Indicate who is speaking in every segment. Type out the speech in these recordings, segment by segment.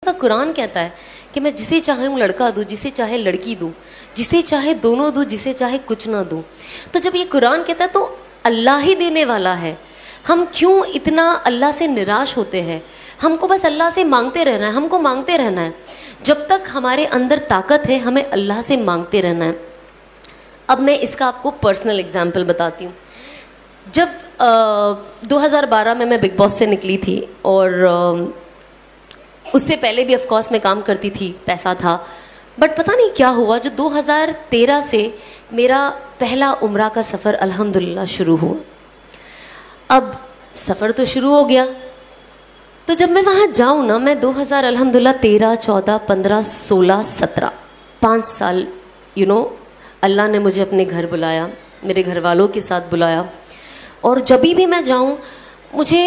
Speaker 1: का कुरान कहता है कि मैं जिसे चाहे लड़का दूँ, जिसे चाहे लड़की दूँ, जिसे चाहे दोनों दूँ, जिसे चाहे कुछ ना दूँ। तो जब ये कुरान कहता है तो अल्लाह ही देने वाला है। हम क्यों इतना अल्लाह से निराश होते हैं? हमको बस अल्लाह से मांगते रहना है, हमको मांगते रहना है। जब तक हमारे अंदर ताकत है हमें अल्लाह से मांगते रहना है। अब मैं इसका आपको पर्सनल एग्जाम्पल बताती हूँ। जब 2012 में मैं बिग बॉस से निकली थी और उससे पहले भी ऑफ कोर्स मैं काम करती थी, पैसा था, बट पता नहीं क्या हुआ, जो 2013 से मेरा पहला उम्रा का सफ़र अल्हम्दुलिल्लाह शुरू हुआ। अब सफ़र तो शुरू हो गया, तो जब मैं वहाँ जाऊँ ना, मैं 2000 अल्हम्दुलिल्लाह 13, 14, 15, 16, 17 5 साल अल्लाह ने मुझे अपने घर बुलाया, मेरे घर वालों के साथ बुलाया। और जब भी मैं जाऊँ, मुझे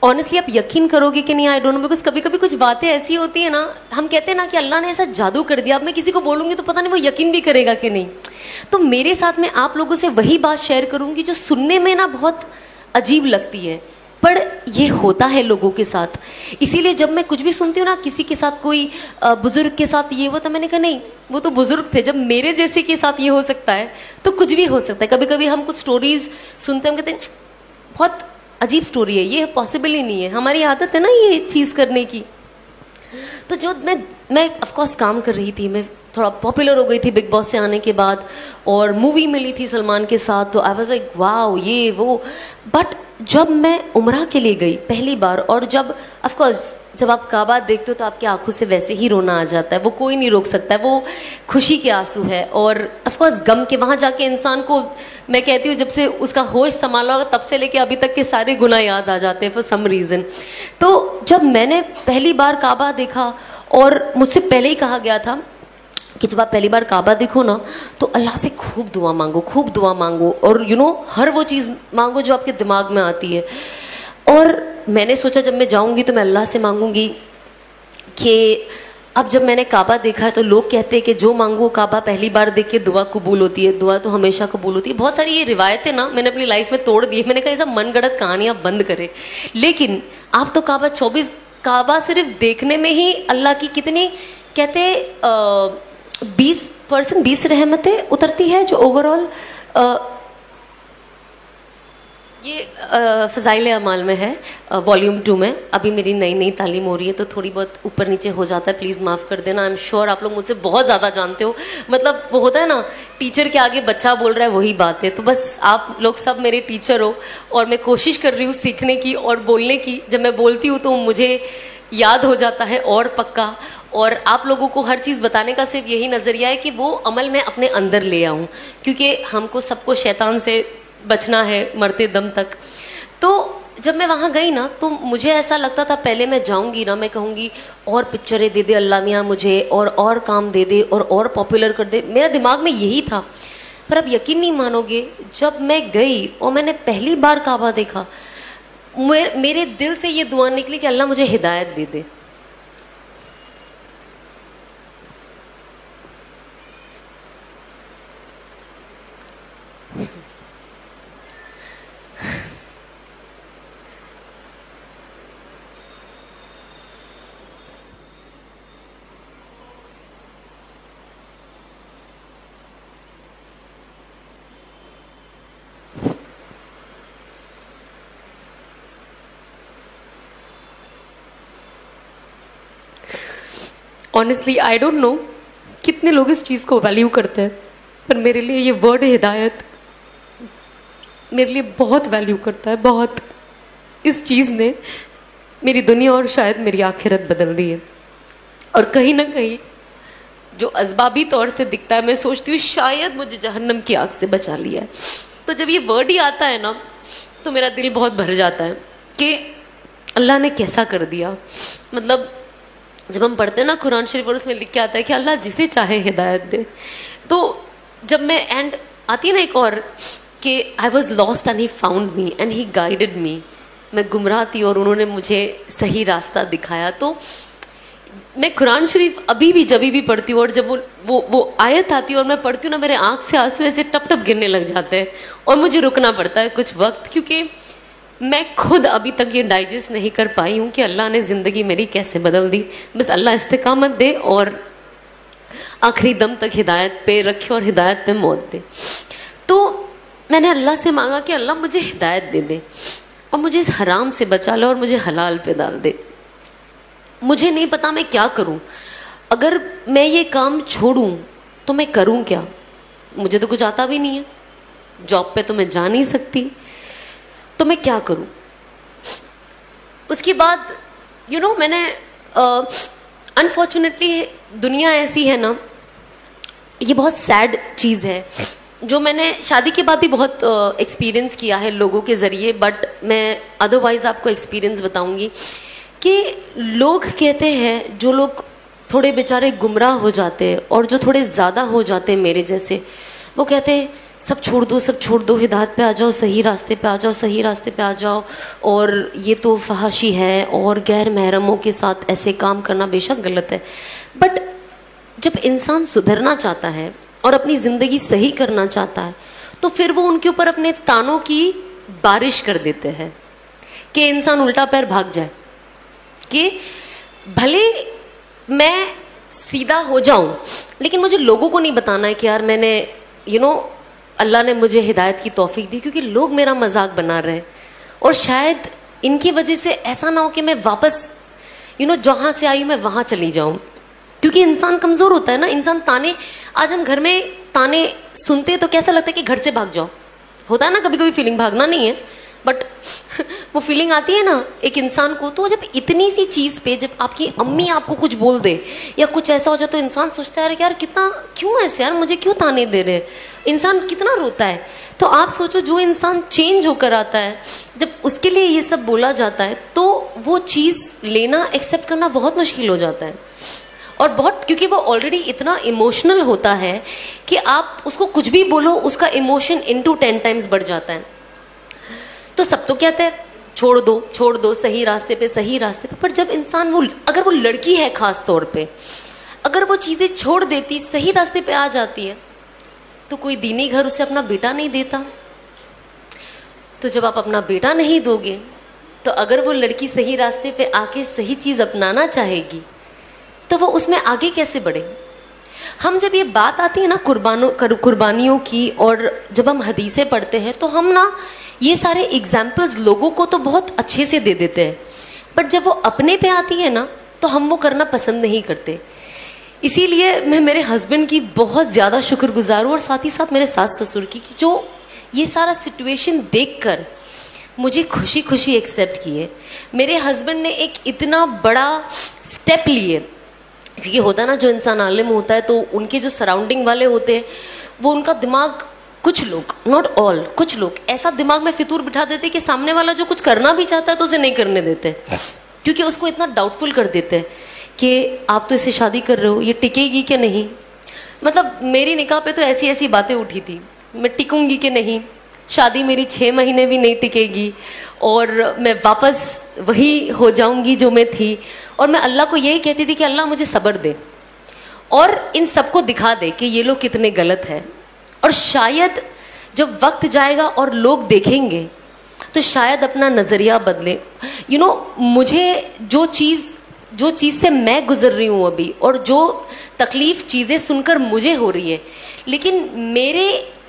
Speaker 1: ऑनेस्टली आप यकीन करोगे कि नहीं, आई डोंट नो, बिकॉज कभी कभी कुछ बातें ऐसी होती है ना, हम कहते हैं ना कि अल्लाह ने ऐसा जादू कर दिया। अब मैं किसी को बोलूँगी तो पता नहीं वो यकीन भी करेगा कि नहीं। तो मेरे साथ में आप लोगों से वही बात शेयर करूँगी जो सुनने में ना बहुत अजीब लगती है, पर ये होता है लोगों के साथ। इसीलिए जब मैं कुछ भी सुनती हूँ ना, किसी के साथ, कोई बुजुर्ग के साथ ये हुआ, तो मैंने कहा नहीं, वो तो बुजुर्ग थे, जब मेरे जैसे के साथ ये हो सकता है तो कुछ भी हो सकता है। कभी कभी हम कुछ स्टोरीज सुनते हैं, हम कहते हैं बहुत अजीब स्टोरी है, ये पॉसिबल ही नहीं है। हमारी आदत है ना ये चीज़ करने की। तो जो मैं ऑफकोर्स काम कर रही थी, मैं थोड़ा पॉपुलर हो गई थी बिग बॉस से आने के बाद, और मूवी मिली थी सलमान के साथ, तो आई वाज लाइक वाओ ये वो। बट जब मैं उम्रा के लिए गई पहली बार, और जब ऑफकोर्स जब आप काबा देखते हो तो आपकी आंखों से वैसे ही रोना आ जाता है, वो कोई नहीं रोक सकता है, वो खुशी के आंसू है। और ऑफकोर्स गम के, वहाँ जाके इंसान को, मैं कहती हूँ, जब से उसका होश संभाला होगा तब से लेके अभी तक के सारे गुनाह याद आ जाते हैं फॉर सम रीज़न। तो जब मैंने पहली बार काबा देखा, और मुझसे पहले ही कहा गया था कि जब आप पहली बार काबा देखो ना, तो अल्लाह से खूब दुआ मांगो, खूब दुआ मांगो, और हर वो चीज़ मांगो जो आपके दिमाग में आती है। और मैंने सोचा जब मैं जाऊंगी तो मैं अल्लाह से मांगूंगी कि अब जब मैंने काबा देखा है तो लोग कहते हैं कि जो मांगो काबा पहली बार देख के दुआ कबूल होती है, दुआ तो हमेशा कबूल होती है। बहुत सारी ये रिवायतें ना मैंने अपनी लाइफ में तोड़ दी है। मैंने कहा ऐसा मनगढ़ंत कहानियाँ बंद करे, लेकिन आप तो काबा सिर्फ देखने में ही अल्लाह की कितनी, कहते 20% रहमतें उतरती है, जो ओवरऑल ये फ़ज़ाइल अमाल में है, वॉल्यूम 2 में। अभी मेरी नई तालीम हो रही है तो थोड़ी बहुत ऊपर नीचे हो जाता है, प्लीज़ माफ़ कर देना। आई एम श्योर आप लोग मुझसे बहुत ज़्यादा जानते हो, मतलब वो होता है ना, टीचर के आगे बच्चा बोल रहा है, वही बात है। तो बस आप लोग सब मेरे टीचर हो, और मैं कोशिश कर रही हूँ सीखने की और बोलने की। जब मैं बोलती हूँ तो मुझे याद हो जाता है और पक्का। और आप लोगों को हर चीज़ बताने का सिर्फ यही नज़रिया है कि वो अमल में अपने अंदर ले आऊँ, क्योंकि हमको सबको शैतान से बचना है मरते दम तक। तो जब मैं वहाँ गई ना, तो मुझे ऐसा लगता था पहले मैं जाऊँगी ना, मैं कहूँगी और पिक्चरें दे दे अल्लाह मियाँ मुझे, और काम दे दे, और पॉपुलर कर दे। मेरा दिमाग में यही था। पर अब यकीन नहीं मानोगे, जब मैं गई और मैंने पहली बार काबा देखा, मेरे दिल से ये दुआ निकली कि अल्लाह मुझे हिदायत दे दे। ऑनेस्टली आई डोंट नो कितने लोग इस चीज़ को वैल्यू करते हैं, पर मेरे लिए ये वर्ड हिदायत मेरे लिए बहुत वैल्यू करता है, बहुत। इस चीज़ ने मेरी दुनिया और शायद मेरी आखिरत बदल दी है। और कहीं ना कहीं जो असबाबी तौर से दिखता है, मैं सोचती हूँ शायद मुझे जहन्नम की आग से बचा लिया है। तो जब ये वर्ड ही आता है ना, तो मेरा दिल बहुत भर जाता है कि अल्लाह ने कैसा कर दिया। मतलब जब हम पढ़ते हैं ना कुरान शरीफ, और उसमें लिख के आता है कि अल्लाह जिसे चाहे हिदायत दे। तो जब मैं एंड आती है ना एक और, कि I was lost and he found me and he guided मी, मैं गुमराह थी और उन्होंने मुझे सही रास्ता दिखाया। तो मैं कुरान शरीफ अभी भी जब भी पढ़ती हूँ, और जब वो आयत आती है और मैं पढ़ती हूँ ना, मेरे आँख से आंसू ऐसे टप टप गिरने लग जाते हैं, और मुझे रुकना पड़ता है कुछ वक्त, क्योंकि मैं खुद अभी तक ये डाइजेस्ट नहीं कर पाई हूँ कि अल्लाह ने ज़िंदगी मेरी कैसे बदल दी। बस अल्लाह इस्तिकामत दे और आखिरी दम तक हिदायत पे रखे और हिदायत पे मौत दे। तो मैंने अल्लाह से मांगा कि अल्लाह मुझे हिदायत दे दे और मुझे इस हराम से बचा ले और मुझे हलाल पे डाल दे। मुझे नहीं पता मैं क्या करूं। अगर मैं ये काम छोड़ूं तो मैं करूं क्या? मुझे तो कुछ आता भी नहीं है, जॉब पे तो मैं जा नहीं सकती, तो मैं क्या करूं? उसके बाद मैंने अनफॉर्चुनेटली दुनिया ऐसी है ना, ये बहुत सैड चीज़ है जो मैंने शादी के बाद भी बहुत एक्सपीरियंस किया है लोगों के ज़रिए, बट मैं अदरवाइज़ आपको एक्सपीरियंस बताऊंगी कि लोग कहते हैं, जो लोग थोड़े बेचारे गुमराह हो जाते हैं और जो थोड़े ज़्यादा हो जाते हैं मेरे जैसे, वो कहते हैं सब छोड़ दो, सब छोड़ दो, हिदायत पे आ जाओ, सही रास्ते पे आ जाओ, सही रास्ते पे आ जाओ, और ये तो फहाशी है और गैर महरमों के साथ ऐसे काम करना बेशक गलत है। बट जब इंसान सुधरना चाहता है और अपनी ज़िंदगी सही करना चाहता है तो फिर वो उनके ऊपर अपने तानों की बारिश कर देते हैं कि इंसान उल्टा पैर भाग जाए, कि भले मैं सीधा हो जाऊं लेकिन मुझे लोगों को नहीं बताना है कि यार मैंने अल्लाह ने मुझे हिदायत की तौफीक दी, क्योंकि लोग मेरा मजाक बना रहे हैं और शायद इनकी वजह से ऐसा ना हो कि मैं वापस जहाँ से आई मैं वहाँ चली जाऊँ। क्योंकि इंसान कमज़ोर होता है ना, इंसान ताने, आज हम घर में ताने सुनते तो कैसा लगता है कि घर से भाग जाओ, होता है ना कभी कभी फीलिंग, भागना नहीं है बट वो फीलिंग आती है ना एक इंसान को। तो जब इतनी सी चीज़ पे जब आपकी अम्मी आपको कुछ बोल दे या कुछ ऐसा हो जाए तो इंसान सोचता है यार कितना, क्यों ऐसे यार, मुझे क्यों ताने दे रहे, इंसान कितना रोता है। तो आप सोचो जो इंसान चेंज होकर आता है, जब उसके लिए ये सब बोला जाता है तो वो चीज़ लेना, एक्सेप्ट करना बहुत मुश्किल हो जाता है। और बहुत, क्योंकि वो ऑलरेडी इतना इमोशनल होता है कि आप उसको कुछ भी बोलो उसका इमोशन इनटू 10 टाइम्स बढ़ जाता है। तो सब तो कहते हैं छोड़ दो, सही रास्ते पे, सही रास्ते पे। पर जब इंसान अगर वो लड़की है खास तौर पे, अगर वो चीज़ें छोड़ देती, सही रास्ते पे आ जाती है, तो कोई दीनी घर उसे अपना बेटा नहीं देता। तो जब आप अपना बेटा नहीं दोगे तो अगर वो लड़की सही रास्ते पे आके सही चीज़ अपनाना चाहेगी तो वो उसमें आगे कैसे बढ़े। हम जब ये बात आती है ना कुर्बानियों की, और जब हम हदीसें पढ़ते हैं तो हम ना ये सारे एग्जाम्पल्स लोगों को तो बहुत अच्छे से दे देते हैं, बट जब वो अपने पे आती है ना तो हम वो करना पसंद नहीं करते। इसीलिए मैं मेरे हस्बैंड की बहुत ज़्यादा शुक्रगुजार हूँ और साथ ही साथ मेरे सास ससुर की, कि जो ये सारा सिचुएशन देखकर मुझे खुशी खुशी एक्सेप्ट किए। मेरे हस्बैंड ने एक इतना बड़ा स्टेप लिए, क्योंकि होता है ना जो इंसान आलिम होता है तो उनके जो सराउंडिंग वाले होते हैं वो उनका दिमाग, कुछ लोग, नॉट ऑल, कुछ लोग ऐसा दिमाग में फितूर बिठा देते कि सामने वाला जो कुछ करना भी चाहता है तो उसे नहीं करने देते, क्योंकि उसको इतना डाउटफुल कर देते हैं कि आप तो इससे शादी कर रहे हो, ये टिकेगी कि नहीं। मतलब मेरी निकाह पे तो ऐसी ऐसी बातें उठी थी, मैं टिकूंगी कि नहीं, शादी मेरी 6 महीने भी नहीं टिकेगी और मैं वापस वही हो जाऊंगी जो मैं थी। और मैं अल्लाह को यही कहती थी कि अल्लाह मुझे सब्र दे और इन सबको दिखा दे कि ये लोग कितने गलत है। और शायद जब वक्त जाएगा और लोग देखेंगे तो शायद अपना नज़रिया बदले। मुझे जो चीज़ से मैं गुजर रही हूँ अभी, और जो तकलीफ़ चीज़ें सुनकर मुझे हो रही है, लेकिन मेरे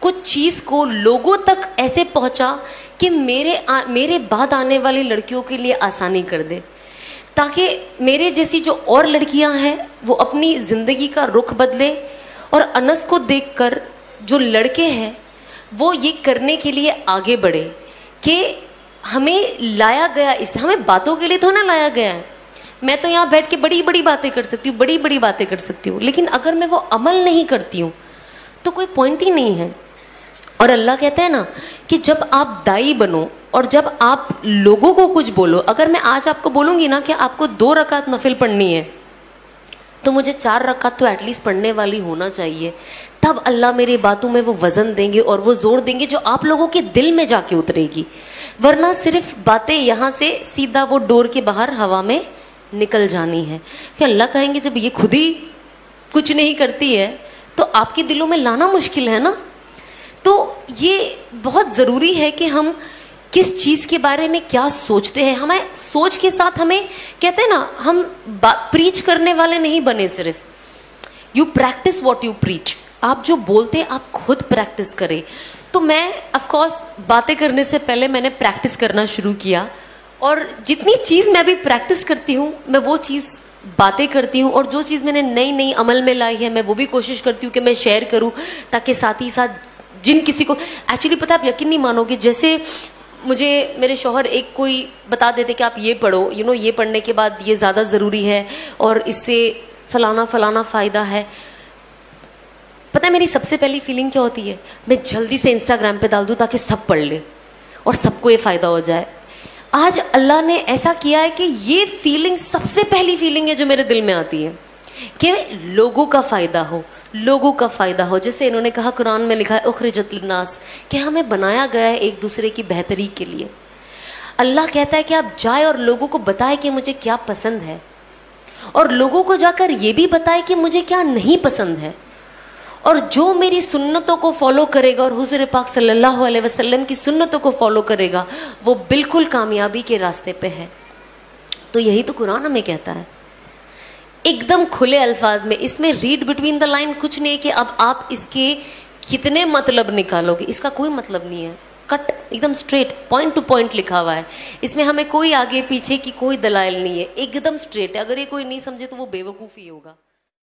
Speaker 1: कुछ चीज़ को लोगों तक ऐसे पहुँचा कि मेरे बाद आने वाली लड़कियों के लिए आसानी कर दे, ताकि मेरे जैसी जो और लड़कियां हैं वो अपनी ज़िंदगी का रुख बदले। और अनस को देखकर जो लड़के हैं वो ये करने के लिए आगे बढ़े कि हमें लाया गया, हमें बातों के लिए तो ना लाया गया है। मैं तो यहाँ बैठ के बड़ी बड़ी बातें कर सकती हूँ, बड़ी बड़ी बातें कर सकती हूँ, लेकिन अगर मैं वो अमल नहीं करती हूँ तो कोई पॉइंट ही नहीं है। और अल्लाह कहता है ना कि जब आप दाई बनो और जब आप लोगों को कुछ बोलो, अगर मैं आज आपको बोलूँगी ना कि आपको 2 रकात नफिल पढ़नी है तो मुझे 4 रकात तो एटलीस्ट पढ़ने वाली होना चाहिए, तब अल्लाह मेरी बातों में वो वज़न देंगे और वो जोर देंगे जो आप लोगों के दिल में जाके उतरेगी। वरना सिर्फ बातें यहाँ से सीधा वो डोर के बाहर हवा में निकल जानी है। फिर अल्लाह कहेंगे जब ये खुद ही कुछ नहीं करती है तो आपके दिलों में लाना मुश्किल है ना। तो ये बहुत ज़रूरी है कि हम किस चीज के बारे में क्या सोचते हैं। हमें सोच के साथ, हमें कहते हैं ना, हम प्रीच करने वाले नहीं बने सिर्फ, you practice what you preach. आप जो बोलते हैं आप खुद प्रैक्टिस करें। तो मैं ऑफ कोर्स बातें करने से पहले मैंने प्रैक्टिस करना शुरू किया, और जितनी चीज मैं अभी प्रैक्टिस करती हूँ मैं वो चीज बातें करती हूँ, और जो चीज मैंने नई नई अमल में लाई है मैं वो भी कोशिश करती हूँ कि मैं शेयर करूँ, ताकि साथ ही साथ जिन किसी को एक्चुअली पता, आप यकीन नहीं मानोगे, जैसे मुझे मेरे शौहर एक कोई बता देते कि आप ये पढ़ो, ये पढ़ने के बाद ये ज़्यादा ज़रूरी है और इससे फलाना फलाना फ़ायदा है। पता है मेरी सबसे पहली फीलिंग क्या होती है? मैं जल्दी से इंस्टाग्राम पे डाल दूँ ताकि सब पढ़ ले और सबको ये फ़ायदा हो जाए। आज अल्लाह ने ऐसा किया है कि ये फीलिंग सबसे पहली फीलिंग है जो मेरे दिल में आती है कि लोगों का फ़ायदा हो, लोगों का फ़ायदा हो। जैसे इन्होंने कहा, कुरान में लिखा है उखरिजत लिन्नास, कि हमें बनाया गया है एक दूसरे की बेहतरी के लिए। अल्लाह कहता है कि आप जाए और लोगों को बताएं कि मुझे क्या पसंद है, और लोगों को जाकर ये भी बताएं कि मुझे क्या नहीं पसंद है। और जो मेरी सुन्नतों को फॉलो करेगा और हुज़ूर पाक सल्लल्लाहु अलैहि वसल्लम की सुन्नतों को फॉलो करेगा, वो बिल्कुल कामयाबी के रास्ते पे है। तो यही तो कुरान हमें कहता है एकदम खुले अल्फाज में। इसमें रीड बिटवीन द लाइन कुछ नहीं है कि अब आप इसके कितने मतलब निकालोगे, इसका कोई मतलब नहीं है। कट एकदम स्ट्रेट पॉइंट टू पॉइंट लिखा हुआ है। इसमें हमें कोई आगे पीछे की कोई दलाइल नहीं है, एकदम स्ट्रेट है। अगर ये कोई नहीं समझे तो वो बेवकूफ़ी होगा।